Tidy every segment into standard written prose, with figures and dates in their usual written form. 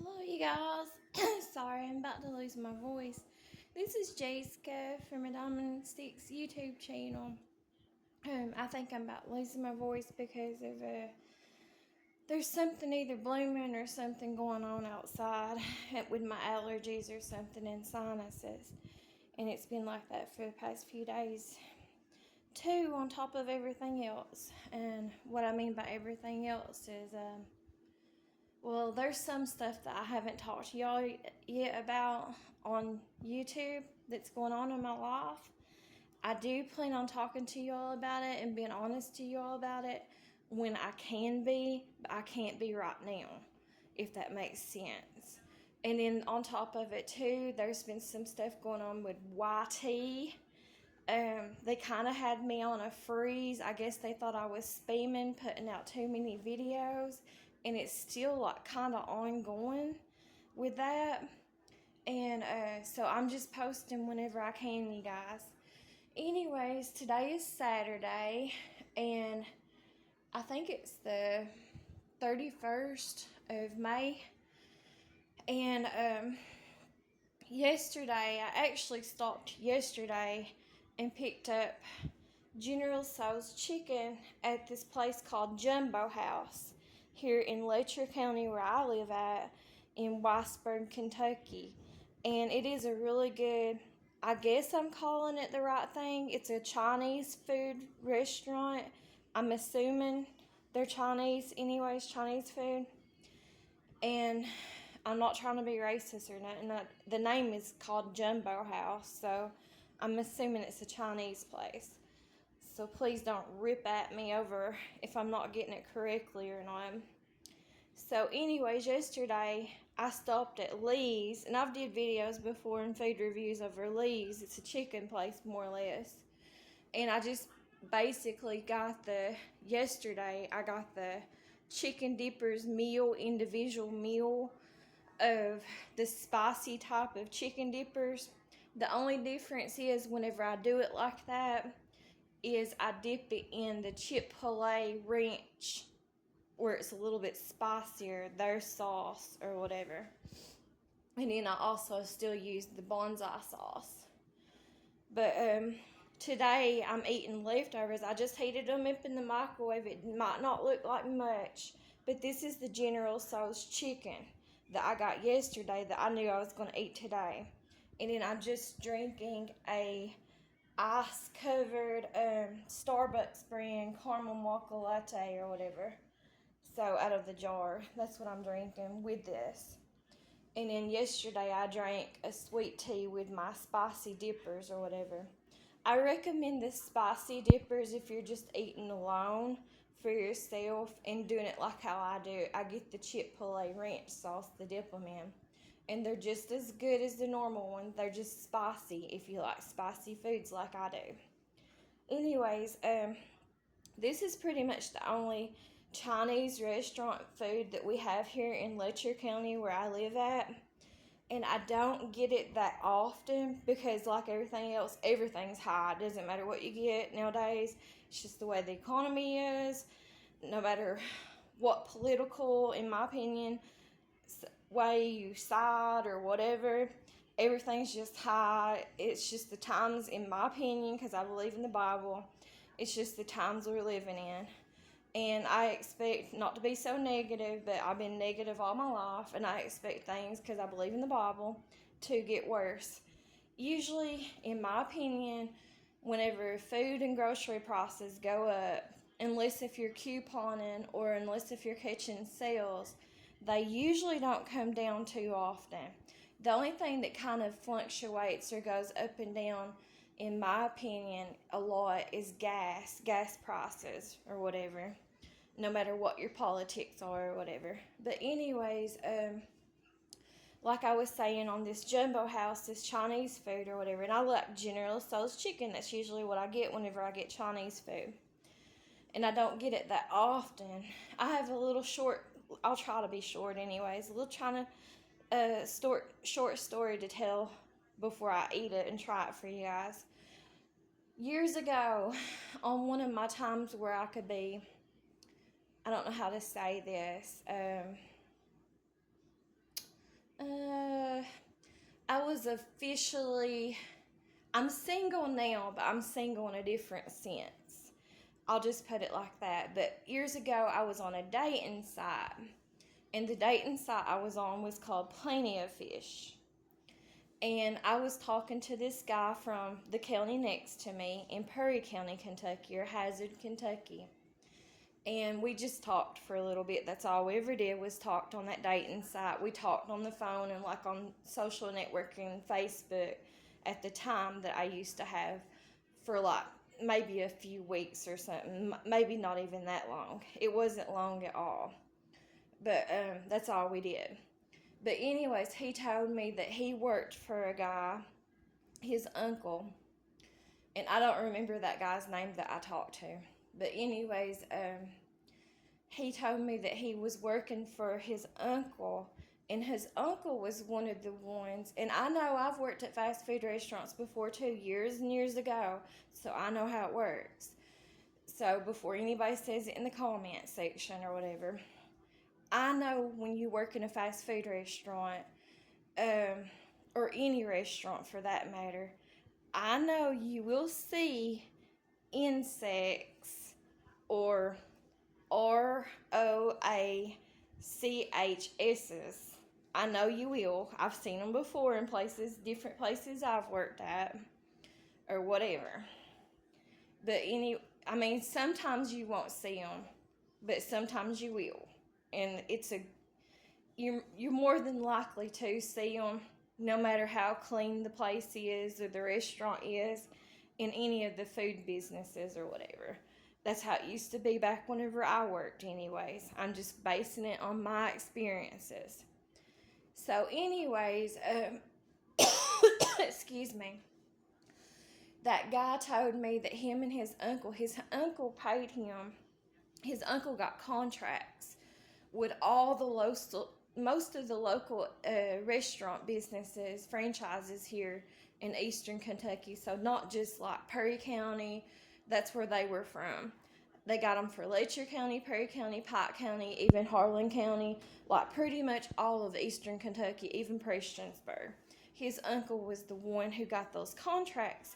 Hello, you guys. Sorry, I'm about to lose my voice. This is Jessica from a Diamond Sticks YouTube channel. I think I'm about losing my voice because of there's something either blooming or something going on outside with my allergies or something and sinuses, and it's been like that for the past few days. Too, on top of everything else, and what I mean by everything else is well, there's some stuff that I haven't talked to y'all yet about on YouTube that's going on in my life. I do plan on talking to y'all about it and being honest to y'all about it when I can be, but I can't be right now, if that makes sense. And then on top of it too, there's been some stuff going on with YT. They kind of had me on a freeze. I guess they thought I was spamming, putting out too many videos, and it's still like kind of ongoing with that. And so I'm just posting whenever I can, you guys. Anyways, today is Saturday, and I think it's the 31st of May. And yesterday, I actually stopped yesterday and picked up General Tso's chicken at this place called Jumbo House here in Letcher County, where I live at, in Whitesburg, Kentucky. And it is a really good, I guess I'm calling it the right thing. It's a Chinese food restaurant. I'm assuming they're Chinese anyways, Chinese food. And I'm not trying to be racist or nothing. The name is called Jumbo House, so I'm assuming it's a Chinese place. So please don't rip at me over if I'm not getting it correctly or not. So anyways, yesterday I stopped at Lee's, and I've did videos before and food reviews over Lee's. It's a chicken place, more or less. And I just basically yesterday I got the chicken dippers meal, individual meal of the spicy type of chicken dippers. The only difference is whenever I do it like that is I dip it in the Chick-fil-A ranch where it's a little bit spicier, their sauce or whatever. And then I also still use the bonsai sauce. But today I'm eating leftovers. I just heated them up in the microwave. It might not look like much, but this is the General Tso's chicken that I got yesterday that I knew I was going to eat today. And then I'm just drinking a ice-covered Starbucks brand caramel mocha latte or whatever. So out of the jar, that's what I'm drinking with this. And then yesterday I drank a sweet tea with my spicy dippers or whatever. I recommend the spicy dippers if you're just eating alone for yourself and doing it like how I do. I get the Chick-fil-A ranch sauce to dip them in. And they're just as good as the normal one. They're just spicy if you like spicy foods like I do. Anyways, this is pretty much the only Chinese restaurant food that we have here in Letcher County where I live at. And I don't get it that often because, like everything else, everything's high. It doesn't matter what you get nowadays. It's just the way the economy is. No matter what political, in my opinion, way you side or whatever, everything's just high. It's just the times, in my opinion, because I believe in the Bible, it's just the times we're living in. And I expect not to be so negative, but I've been negative all my life, and I expect things, because I believe in the Bible, to get worse. Usually, in my opinion, whenever food and grocery prices go up, unless if you're couponing or unless if you're catching sales, they usually don't come down too often. The only thing that kind of fluctuates or goes up and down, in my opinion, a lot is gas prices or whatever, no matter what your politics are or whatever. But anyways, like I was saying, on this Jumbo House, this Chinese food or whatever, and I like General Tso's chicken. That's usually what I get whenever I get Chinese food. And I don't get it that often. I have a little I'll try to be short anyways, a little short story to tell before I eat it and try it for you guys. Years ago, on one of my times where I could be, I don't know how to say this, was officially, I'm single now, but I'm single in a different sense. I'll just put it like that. But years ago, I was on a dating site, and the dating site I was on was called Plenty of Fish. And I was talking to this guy from the county next to me in Perry County, Kentucky, or Hazard, Kentucky. And we just talked for a little bit. That's all we ever did was talked on that dating site. We talked on the phone and like on social networking, Facebook at the time that I used to have for like maybe a few weeks or something. Maybe not even that long. It wasn't long at all. But that's all we did. But anyways, he told me that he worked for a guy, his uncle, and I don't remember that guy's name that I talked to. But anyways, he told me that he was working for his uncle, and his uncle was one of the ones, and I know I've worked at fast food restaurants before too, years and years ago, so I know how it works. So before anybody says it in the comment section or whatever, I know when you work in a fast food restaurant, or any restaurant for that matter, I know you will see insects or ROACHSs. I know you will. I've seen them before in different places I've worked at, or whatever. But sometimes you won't see them, but sometimes you will, and you're more than likely to see them, no matter how clean the place is or the restaurant is, in any of the food businesses or whatever. That's how it used to be back whenever I worked anyways. I'm just basing it on my experiences. So anyways, excuse me. That guy told me that him and his uncle paid him, his uncle got contracts with all the most of the local restaurant businesses, franchises here in eastern Kentucky. So not just like Perry County, that's where they were from. They got them for Letcher County, Perry County, Pike County, even Harlan County, like pretty much all of eastern Kentucky, even Prestonsburg. His uncle was the one who got those contracts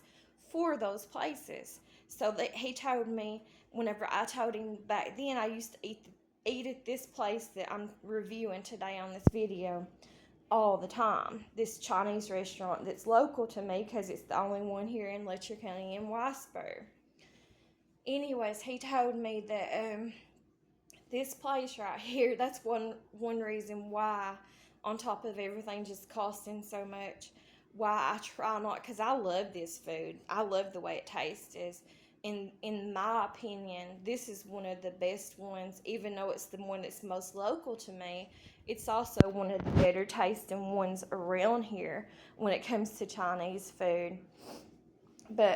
for those places. So that he told me, whenever I told him back then, I used to eat at this place that I'm reviewing today on this video all the time. This Chinese restaurant that's local to me because it's the only one here in Letcher County in Weisburg. Anyways, he told me that this place right here, that's one reason why, on top of everything just costing so much, why I try not, because I love this food. I love the way it tastes. In my opinion, this is one of the best ones, even though it's the one that's most local to me. It's also one of the better tasting ones around here when it comes to Chinese food. But,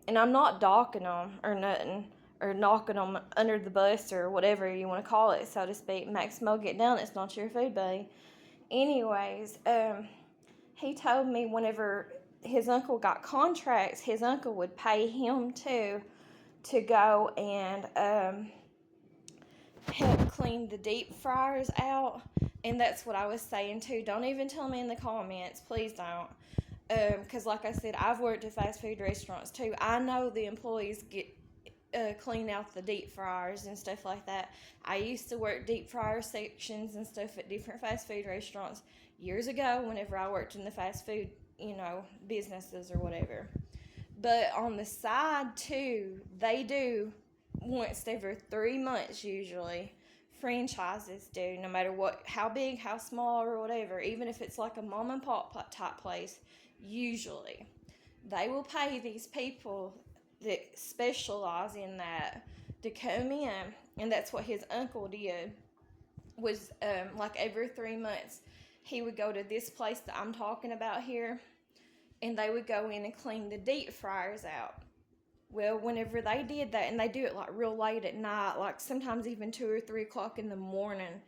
and I'm not docking them or nothing, or knocking them under the bus or whatever you want to call it, so to speak. Maximo, get down, it's not your food, buddy. Anyways, he told me whenever his uncle got contracts, his uncle would pay him to go and help clean the deep fryers out. And that's what I was saying too. Don't even tell me in the comments, please don't. Because like I said, I've worked at fast food restaurants too. I know the employees get clean out the deep fryers and stuff like that. I used to work deep fryer sections and stuff at different fast food restaurants years ago whenever I worked in the fast food, businesses or whatever. But on the side too, they do once every 3 months usually. Franchises do, no matter how big, how small, or whatever. Even if it's like a mom and pop type place, usually they will pay these people that specialize in that to come in, and that's what his uncle did. Was like every 3 months, he would go to this place that I'm talking about here, and they would go in and clean the deep fryers out. Well, whenever they did that, and they do it like real late at night, like sometimes even 2 or 3 o'clock in the morning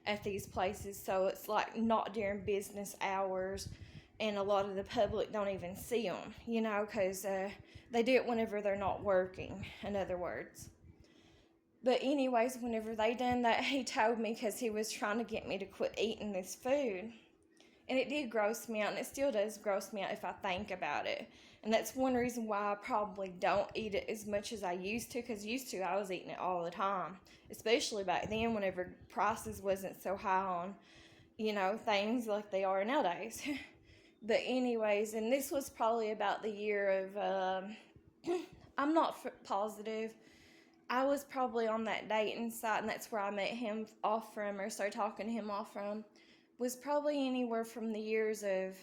at these places, so it's like not during business hours, and a lot of the public don't even see them, because they do it whenever they're not working, in other words. But anyways, whenever they done that, he told me, because he was trying to get me to quit eating this food, And it did gross me out, and it still does gross me out if I think about it. And that's one reason why I probably don't eat it as much as I used to, because used to I was eating it all the time, especially back then whenever prices wasn't so high on, things like they are nowadays. But anyways, and this was probably about the year of, I'm not positive. I was probably on that dating site, and that's where I met him off from, or started talking to him off from. Was probably anywhere from the years of,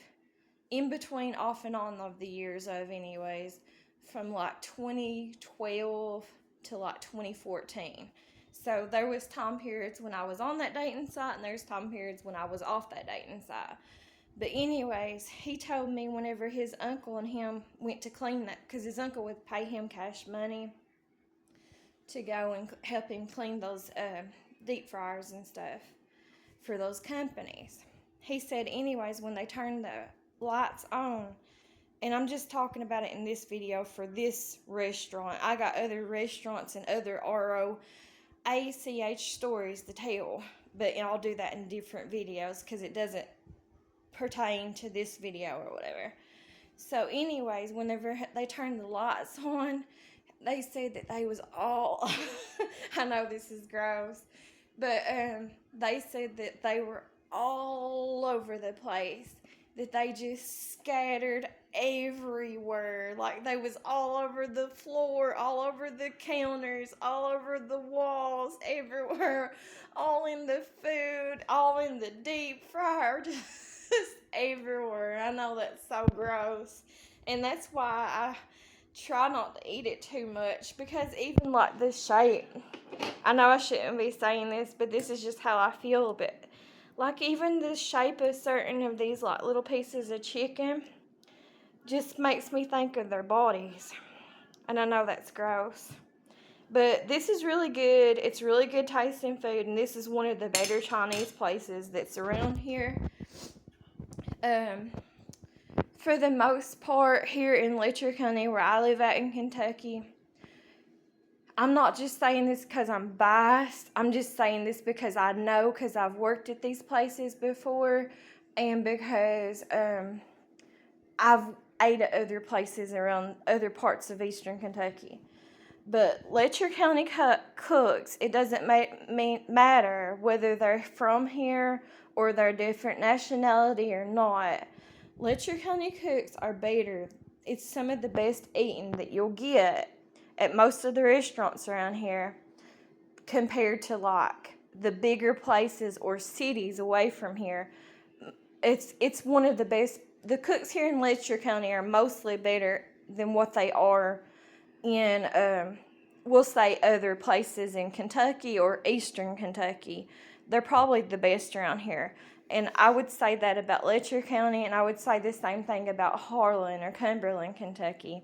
in between off and on of the years of, anyways, from like 2012 to like 2014. So there was time periods when I was on that dating site, and there's time periods when I was off that dating site. But anyways, he told me whenever his uncle and him went to clean that, because his uncle would pay him cash money to go and help him clean those deep fryers and stuff for those companies. He said anyways, when they turned the lights on, and I'm just talking about it in this video for this restaurant. I got other restaurants and other ROACH stories to tell, but I'll do that in different videos because it doesn't pertain to this video or whatever. So anyways, whenever they turned the lights on, they said that they was all I know this is gross, but they said that they were all over the place, that they just scattered everywhere, like they was all over the floor, all over the counters, all over the walls, everywhere, all in the food, all in the deep fryer, just everywhere. I know that's so gross, and that's why I try not to eat it too much, because even like the shape, I know I shouldn't be saying this, but this is just how I feel, but like even the shape of certain of these like little pieces of chicken just makes me think of their bodies, and I know that's gross, but this is really good. It's really good tasting food, and this is one of the better Chinese places that's around here. For the most part, here in Letcher County, where I live at in Kentucky, I'm not just saying this because I'm biased. I'm just saying this because I know, because I've worked at these places before, and because I've ate at other places around other parts of eastern Kentucky. But Letcher County cooks, it doesn't matter whether they're from here or they're different nationality or not. Letcher County cooks are better. It's some of the best eating that you'll get at most of the restaurants around here, compared to like the bigger places or cities away from here. It's one of the best. The cooks here in Letcher County are mostly better than what they are in, we'll say, other places in Kentucky or eastern Kentucky. They're probably the best around here. And I would say that about Letcher County, and I would say the same thing about Harlan or Cumberland, Kentucky.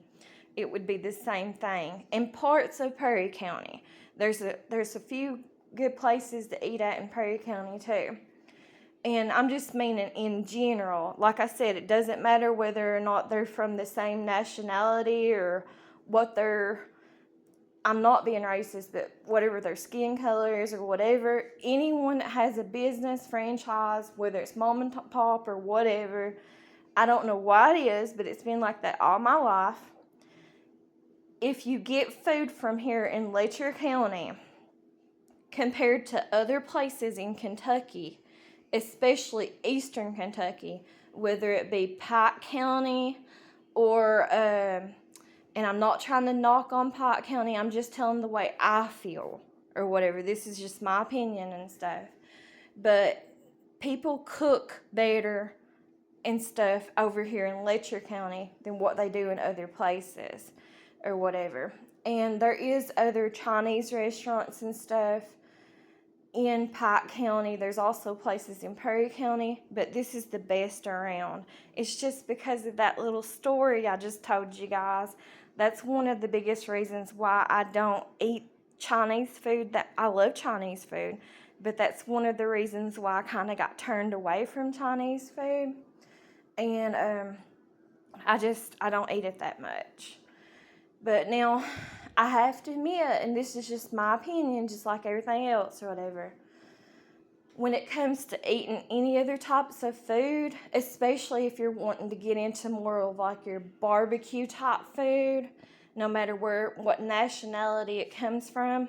It would be the same thing. In parts of Perry County, there's a few good places to eat at in Perry County too. And I'm just meaning in general. Like I said, it doesn't matter whether or not they're from the same nationality or what their, I'm not being racist, but whatever their skin color is or whatever. Anyone that has a business franchise, whether it's mom and pop or whatever, I don't know why it is, but it's been like that all my life. If you get food from here in Letcher County compared to other places in Kentucky, especially eastern Kentucky, whether it be Pike County or, and I'm not trying to knock on Pike County, I'm just telling the way I feel or whatever. This is just my opinion and stuff. But people cook better and stuff over here in Letcher County than what they do in other places or whatever. And there is other Chinese restaurants and stuff in Pike County. There's also places in Perry County, but this is the best around. It's just because of that little story I just told you guys. That's one of the biggest reasons why I don't eat Chinese food. That I love Chinese food, but that's one of the reasons why I kind of got turned away from Chinese food. And I don't eat it that much. But now, I have to admit, and this is just my opinion, just like everything else or whatever, when it comes to eating any other types of food, especially if you're wanting to get into more of like your barbecue type food, no matter what nationality it comes from,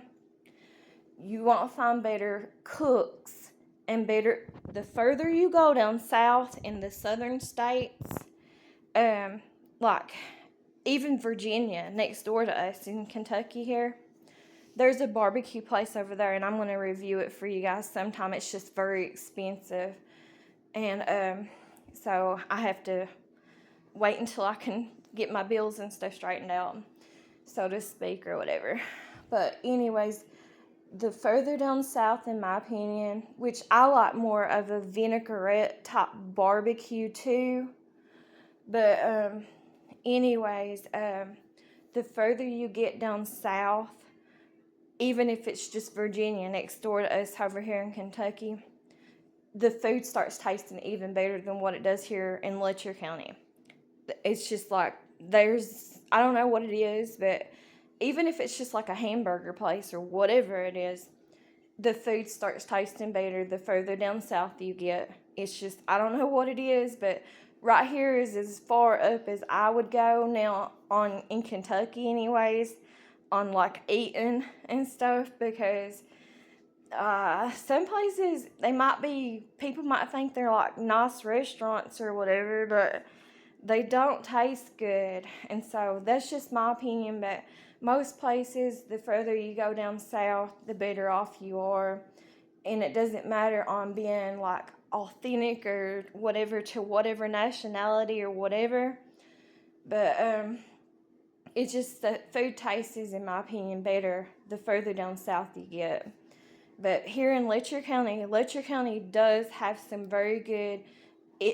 you won't find better cooks and better the further you go down south in the southern states, like even Virginia next door to us in Kentucky here. There's a barbecue place over there, and I'm going to review it for you guys sometime. It's just very expensive. And so I have to wait until I can get my bills and stuff straightened out, so to speak, or whatever. But anyways, the further down south, in my opinion, which I like more of a vinaigrette type barbecue too. But anyways, the further you get down south, even if it's just Virginia next door to us over here in Kentucky, the food starts tasting even better than what it does here in Letcher County. It's just like I don't know what it is, but even if it's just like a hamburger place or whatever it is, the food starts tasting better the further down south you get. It's just, I don't know what it is, but right here is as far up as I would go now in Kentucky anyways, on like eating and stuff, because some places people might think they're like nice restaurants or whatever, but they don't taste good. And so that's just my opinion, but most places, the further you go down south, the better off you are. And it doesn't matter on being like authentic or whatever to whatever nationality or whatever, but it's just that food tastes, in my opinion, better the further down south you get. But here in Letcher County does have some very good,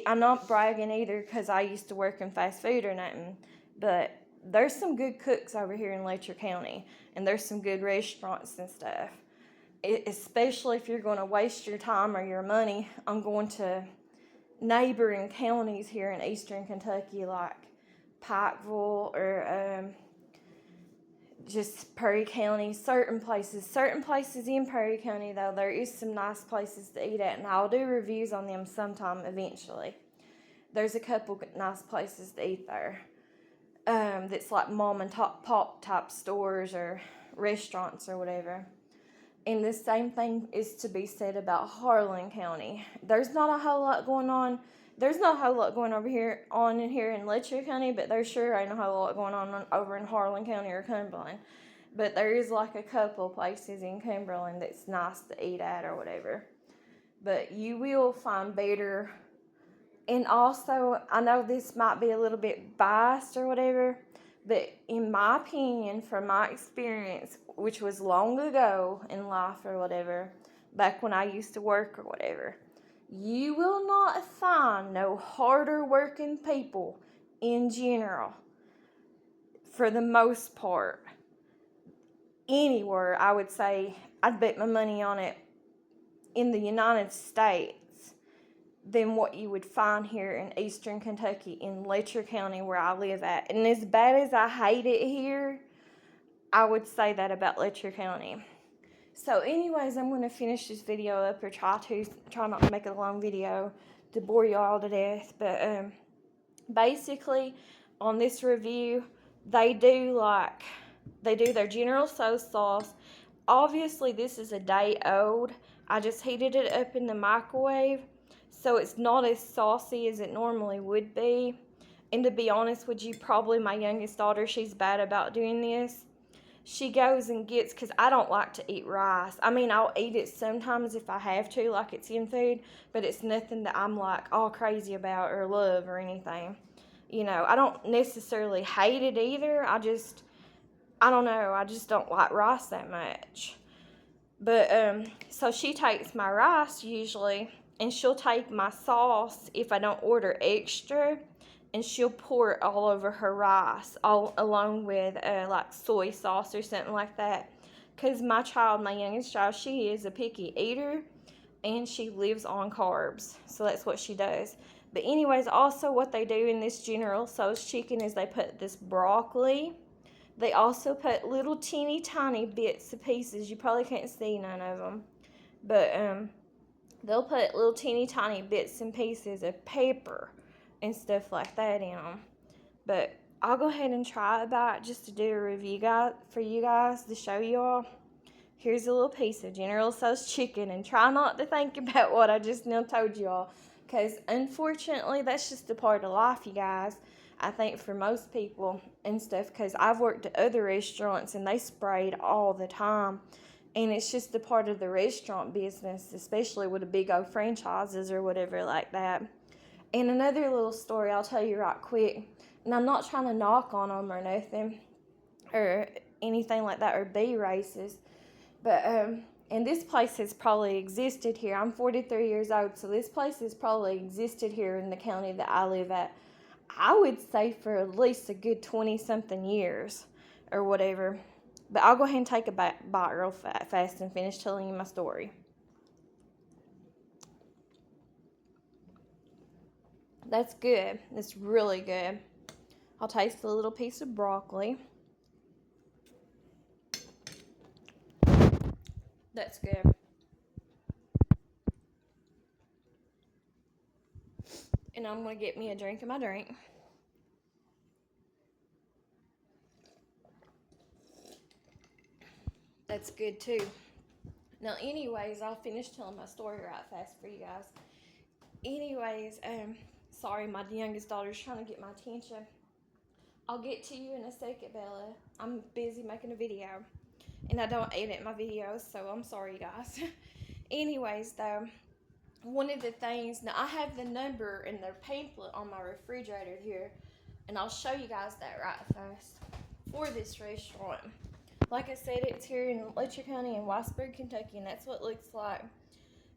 I'm not bragging either because I used to work in fast food or nothing, but there's some good cooks over here in Letcher County, and there's some good restaurants and stuff. Especially if you're going to waste your time or your money on going to neighboring counties here in eastern Kentucky, like Pikeville or just Perry County, certain places in Perry County, though, there is some nice places to eat at, and I'll do reviews on them sometime eventually. There's a couple nice places to eat there. That's like mom and pop type stores or restaurants or whatever. And the same thing is to be said about Harlan County. There's not a whole lot going on. There's not a whole lot going in here in Letcher County, but there sure ain't a whole lot going on over in Harlan County or Cumberland. But there is like a couple places in Cumberland that's nice to eat at or whatever. But you will find better. And also, I know this might be a little bit biased or whatever, but in my opinion, from my experience, which was long ago in life or whatever, back when I used to work or whatever, you will not find no harder working people in general, for the most part, anywhere. I would say, I'd bet my money on it, in the United States, than what you would find here in eastern Kentucky, in Letcher County, where I live at. And as bad as I hate it here, I would say that about Letcher County. So anyways, I'm going to finish this video up, or try not to make it a long video to bore you all to death. But basically, on this review, they do their General Tso's sauce. Obviously, this is a day old. I just heated it up in the microwave, so it's not as saucy as it normally would be. And to be honest with you, probably my youngest daughter, she's bad about doing this. She goes and gets, because I don't like to eat rice. I mean, I'll eat it sometimes if I have to, like it's in food, but it's nothing that I'm like all crazy about or love or anything. You know, I don't necessarily hate it either. I don't know, I just don't like rice that much. But, so she takes my rice usually, and she'll take my sauce if I don't order extra, and she'll pour it all over her rice, all along with like soy sauce or something like that. Because my youngest child, she is a picky eater, and she lives on carbs, so that's what she does. But anyways, also what they do in this General Tso's chicken is they put this broccoli. They also put little teeny tiny bits of pieces. You probably can't see none of them, but they'll put little teeny tiny bits and pieces of paper and stuff like that in them. But I'll go ahead and try a bite just to do a review for you guys to show you all. Here's a little piece of General Tso's chicken, and try not to think about what I just now told you all, because unfortunately that's just a part of life, you guys. I think for most people and stuff, because I've worked at other restaurants and they sprayed all the time, and it's just a part of the restaurant business, especially with the big old franchises or whatever like that. And another little story I'll tell you right quick, and I'm not trying to knock on them or nothing or anything like that or be racist, but and this place has probably existed here. I'm 43 years old, so this place has probably existed here in the county that I live at, I would say, for at least a good 20-something years or whatever. But I'll go ahead and take a bite real fast and finish telling you my story. That's good. It's really good. I'll taste a little piece of broccoli. That's good. And I'm going to get me a drink of my drink. That's good too. Now, anyways, I'll finish telling my story right fast for you guys. Anyways, sorry, my youngest daughter's trying to get my attention. I'll get to you in a second, Bella. I'm busy making a video, and I don't edit my videos, so I'm sorry, guys. Anyways, though, one of the things, now I have the number and the pamphlet on my refrigerator here, and I'll show you guys that right fast for this restaurant. Like I said, it's here in Letcher County in Whitesburg, Kentucky, and that's what it looks like.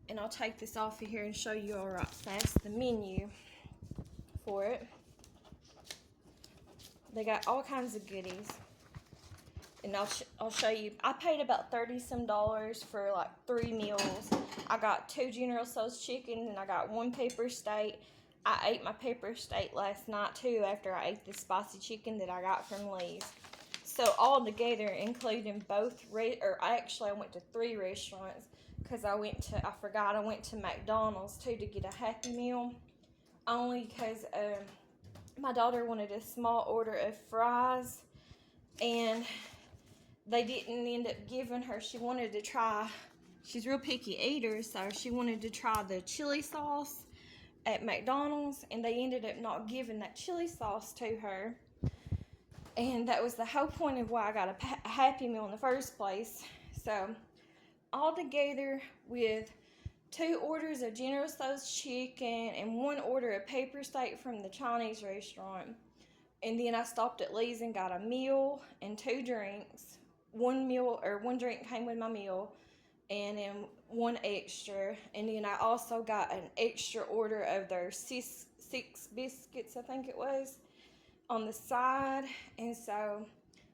And I'll take this off of here and show you all right fast the menu for it. They got all kinds of goodies. And I'll show you. I paid about $30-some for like 3 meals. I got 2 General Tso's chicken and I got 1 pepper steak. I ate my pepper steak last night too after I ate the spicy chicken that I got from Lee's. So all together, including both, I went to 3 restaurants because I went to McDonald's too to get a Happy Meal. Only because my daughter wanted a small order of fries, and they didn't end up giving her. She wanted to try, she's a real picky eater, so she wanted to try the chili sauce at McDonald's, and they ended up not giving that chili sauce to her. And that was the whole point of why I got a Happy Meal in the first place. So, all together with 2 orders of General Tso's chicken and 1 order of pepper steak from the Chinese restaurant. And then I stopped at Lee's and got a meal and 2 drinks. 1 drink came with my meal, and then 1 extra. And then I also got an extra order of their six biscuits, I think it was, on the side. And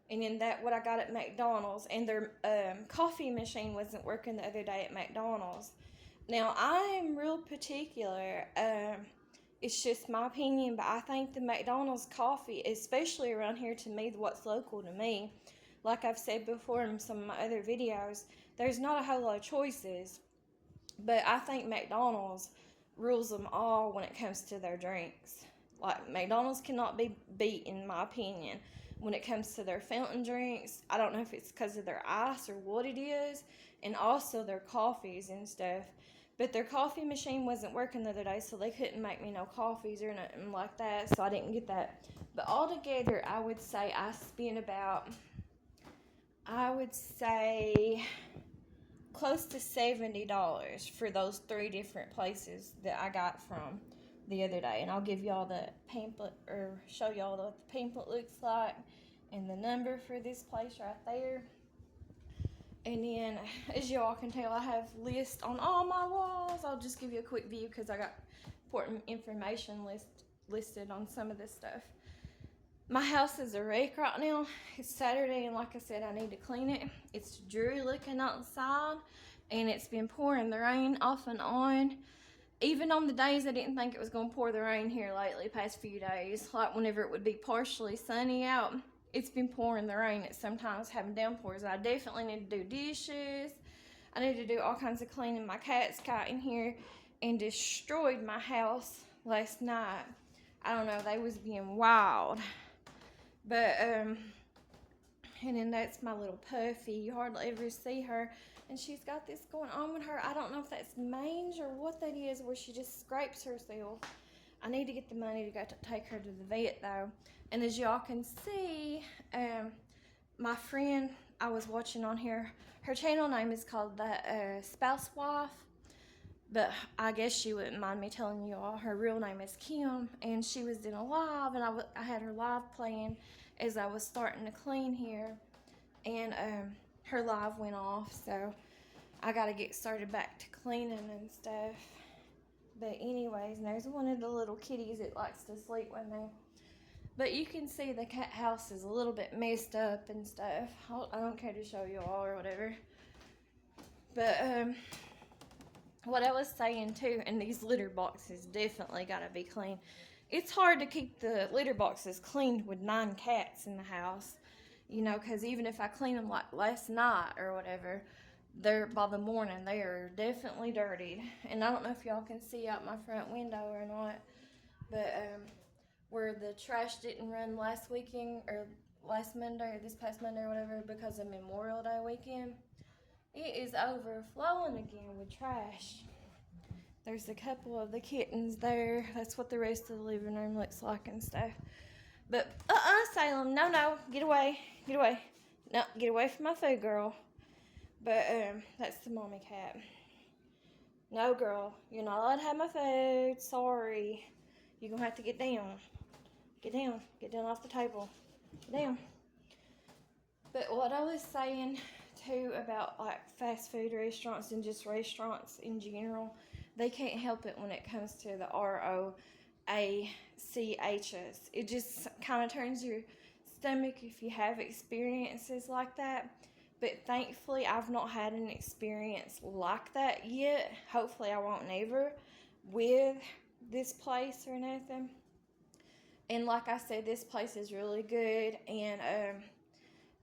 then what I got at McDonald's, and their coffee machine wasn't working the other day at McDonald's. Now, I am real particular. It's just my opinion, but I think the McDonald's coffee, especially around here to me, what's local to me, like I've said before in some of my other videos, there's not a whole lot of choices. But I think McDonald's rules them all when it comes to their drinks. Like, McDonald's cannot be beat, in my opinion, when it comes to their fountain drinks. I don't know if it's because of their ice or what it is, and also their coffees and stuff. But their coffee machine wasn't working the other day, so they couldn't make me no coffees or nothing like that, so I didn't get that. But altogether, I would say I spent about, close to $70 for those 3 different places that I got from the other day. And I'll give y'all the pamphlet, or show y'all what the pamphlet looks like and the number for this place right there. And then, as y'all can tell, I have lists on all my walls. I'll just give you a quick view because I got important information listed on some of this stuff. My house is a wreck right now. It's Saturday, and like I said, I need to clean it. It's dreary looking outside, and it's been pouring the rain off and on. Even on the days I didn't think it was going to pour the rain here lately, past few days, like whenever it would be partially sunny out, it's been pouring the rain. It's sometimes having downpours. I definitely need to do dishes. I need to do all kinds of cleaning. My cats got in here and destroyed my house last night. I don't know, they was being wild. But, and then that's my little Puffy. You hardly ever see her. And she's got this going on with her. I don't know if that's mange or what that is, where she just scrapes herself. I need to get the money to go to take her to the vet, though. And as y'all can see, my friend I was watching on here, her channel name is called the Spouse Wife. But I guess she wouldn't mind me telling you all. Her real name is Kim, and she was in a live, and I had her live playing as I was starting to clean here, and her live went off, so I got to get started back to cleaning and stuff. But anyways, there's one of the little kitties that likes to sleep with me. But you can see the cat house is a little bit messed up and stuff. I don't care to show you all or whatever. But what I was saying too, and these litter boxes definitely gotta be clean. It's hard to keep the litter boxes cleaned with 9 cats in the house, you know, because even if I clean them like last night or whatever, they're by the morning they are definitely dirtied. And I don't know if y'all can see out my front window or not, but where the trash didn't run last weekend or last Monday or this past Monday or whatever because of Memorial Day weekend, it is overflowing again with trash. There's a couple of the kittens there. That's what the rest of the living room looks like and stuff. But, Salem, no, get away. No, get away from my food, girl. But, that's the mommy cat. No, girl, you're not allowed to have my food. Sorry. You're going to have to get down. Get down off the table. Get down. But what I was saying too about like fast food restaurants and just restaurants in general, they can't help it when it comes to the ROACHs. It just kind of turns your stomach if you have experiences like that. But thankfully, I've not had an experience like that yet. Hopefully, I won't never with this place or nothing. And like I said, this place is really good. And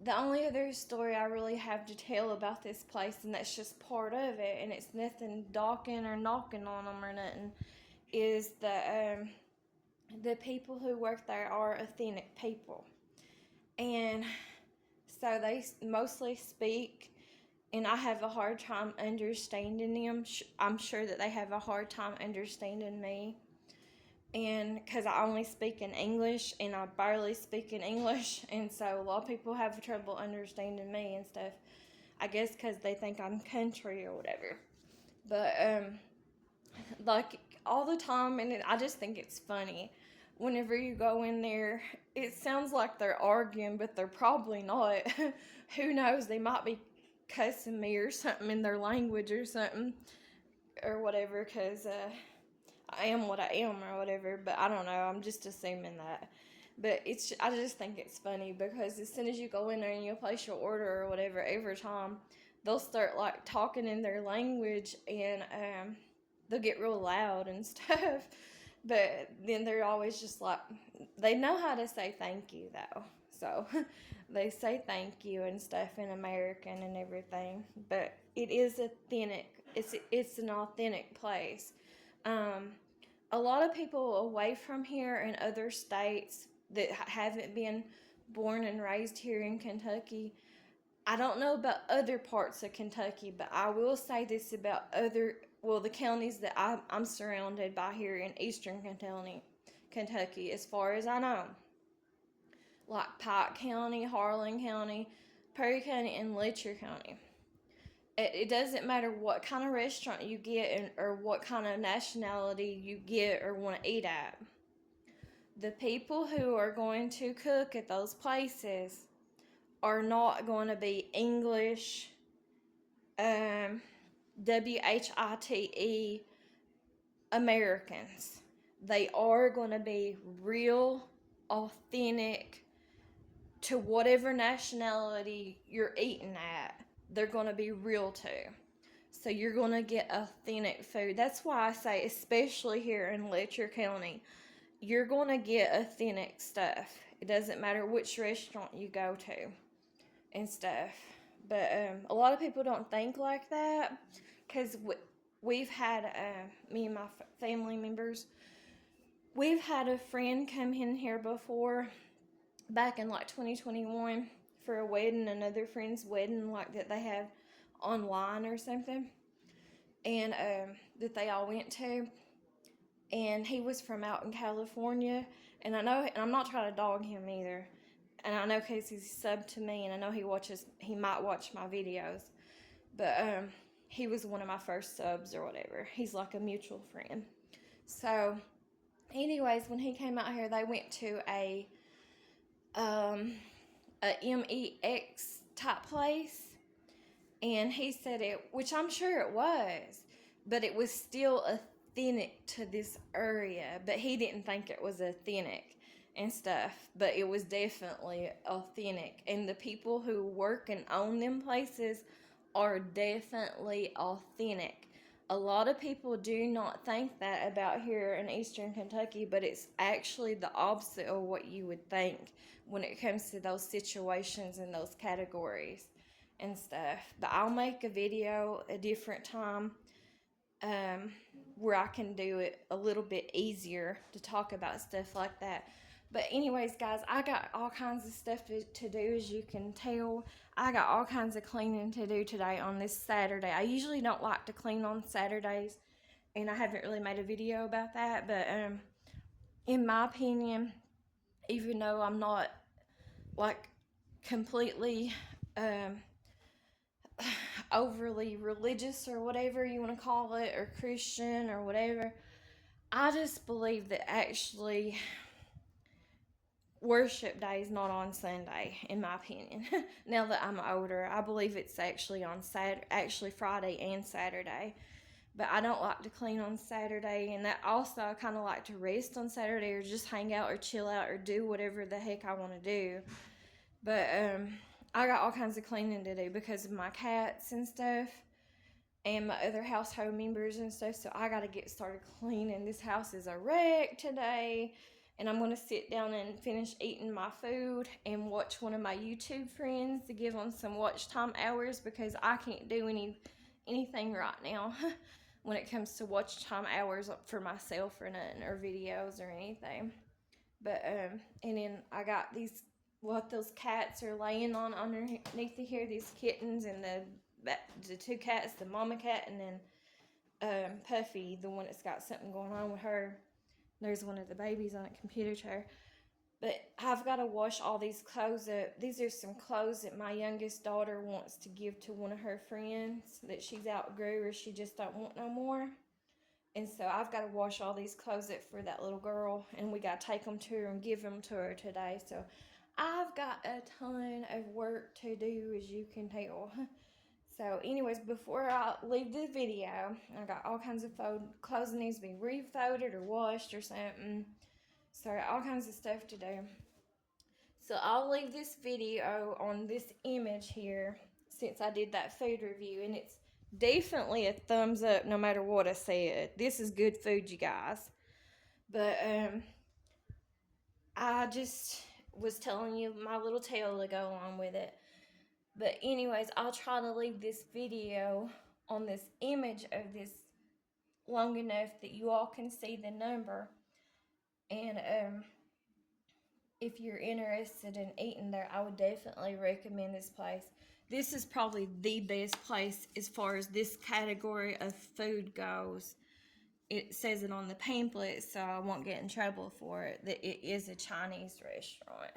the only other story I really have to tell about this place, and that's just part of it, and it's nothing docking or knocking on them or nothing, is the people who work there are authentic people. And so they mostly speak, and I have a hard time understanding them. I'm sure that they have a hard time understanding me. And because I only speak in English and I barely speak in English, and so a lot of people have trouble understanding me and stuff. I guess because they think I'm country or whatever. But like all the time, and I just think it's funny. Whenever you go in there, it sounds like they're arguing, but they're probably not. Who knows? They might be cussing me or something in their language or something or whatever, because I am what I am or whatever, but I don't know. I'm just assuming that. But I just think it's funny because as soon as you go in there and you place your order or whatever, every time they'll start like talking in their language, and they'll get real loud and stuff. But then they're always just like, they know how to say thank you though. So they say thank you and stuff in American and everything. But it is authentic. It's an authentic place. A lot of people away from here in other states that haven't been born and raised here in Kentucky, I don't know about other parts of Kentucky, but I will say this about the counties that I'm surrounded by here in eastern Kentucky, as far as I know. Like Pike County, Harlan County, Perry County, and Letcher County. It doesn't matter what kind of restaurant you get or what kind of nationality you get or want to eat at. The people who are going to cook at those places are not going to be English, WHITE Americans. They are going to be real, authentic to whatever nationality you're eating at. They're going to be real too. So you're going to get authentic food. That's why I say, especially here in Letcher County, you're going to get authentic stuff. It doesn't matter which restaurant you go to and stuff. But a lot of people don't think like that because we've had, me and my family members, we've had a friend come in here before back in like 2021 for a wedding, another friend's wedding, like that they have online or something, and that they all went to. And he was from out in California, and I know, and I'm not trying to dog him either. And I know because he's subbed to me, and I know he might watch my videos, but he was one of my first subs or whatever. He's like a mutual friend. So, anyways, when he came out here, they went to um, a MEX type place, and he said it, which I'm sure it was, but it was still authentic to this area. But he didn't think it was authentic and stuff, but it was definitely authentic. And the people who work and own them places are definitely authentic. A lot of people do not think that about here in Eastern Kentucky, but it's actually the opposite of what you would think when it comes to those situations and those categories and stuff. But I'll make a video a different time, where I can do it a little bit easier to talk about stuff like that. But anyways, guys, I got all kinds of stuff to do, as you can tell. I got all kinds of cleaning to do today on this Saturday. I usually don't like to clean on Saturdays, and I haven't really made a video about that. But in my opinion, even though I'm not like completely overly religious or whatever you want to call it, or Christian or whatever, I just believe that actually worship day is not on Sunday, in my opinion. Now that I'm older, I believe it's actually on actually Friday and Saturday. But I don't like to clean on Saturday, and that also I kind of like to rest on Saturday, or just hang out or chill out or do whatever the heck I want to do. But I got all kinds of cleaning to do because of my cats and stuff, and my other household members and stuff. So I got to get started cleaning. This house is a wreck today. And I'm going to sit down and finish eating my food and watch one of my YouTube friends to give them some watch time hours, because I can't do anything right now when it comes to watch time hours for myself or nothing, or videos or anything. But and then I got those cats are laying on underneath here, these kittens, and the two cats, the mama cat, and then Puffy, the one that's got something going on with her. There's one of the babies on a computer chair. But I've got to wash all these clothes up. These are some clothes that my youngest daughter wants to give to one of her friends that she's outgrew, or she just don't want no more. And so I've got to wash all these clothes up for that little girl, and we got to take them to her and give them to her today. So I've got a ton of work to do, as you can tell. So anyways, before I leave the video, I got all kinds of clothes that needs to be refolded or washed or something. So I got all kinds of stuff to do. So I'll leave this video on this image here, since I did that food review, and it's definitely a thumbs up no matter what I said. This is good food, you guys. But I just was telling you my little tale to go along with it. But anyways, I'll try to leave this video on this image of this long enough that you all can see the number. And if you're interested in eating there, I would definitely recommend this place. This is probably the best place as far as this category of food goes. It says it on the pamphlet, so I won't get in trouble for it, that it is a Chinese restaurant.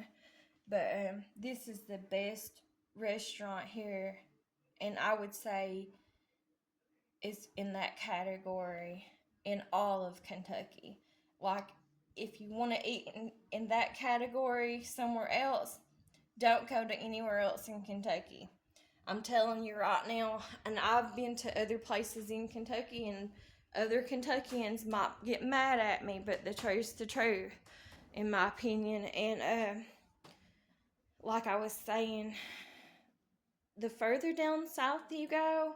But this is the best restaurant here, and I would say it's in that category in all of Kentucky. Like, if you want to eat in that category somewhere else, don't go to anywhere else in Kentucky. I'm telling you right now, and I've been to other places in Kentucky, and other Kentuckians might get mad at me, but the truth's the truth, in my opinion. And like I was saying, the further down south you go,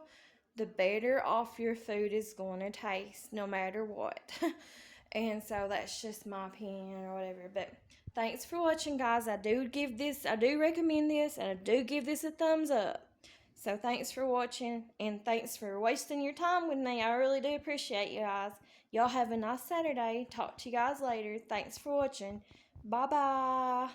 the better off your food is going to taste, no matter what. And so that's just my opinion or whatever. But thanks for watching, guys. I do recommend this, and I do give this a thumbs up. So thanks for watching and thanks for wasting your time with me. I really do appreciate you guys. Y'all have a nice Saturday. Talk to you guys later. Thanks for watching. Bye bye.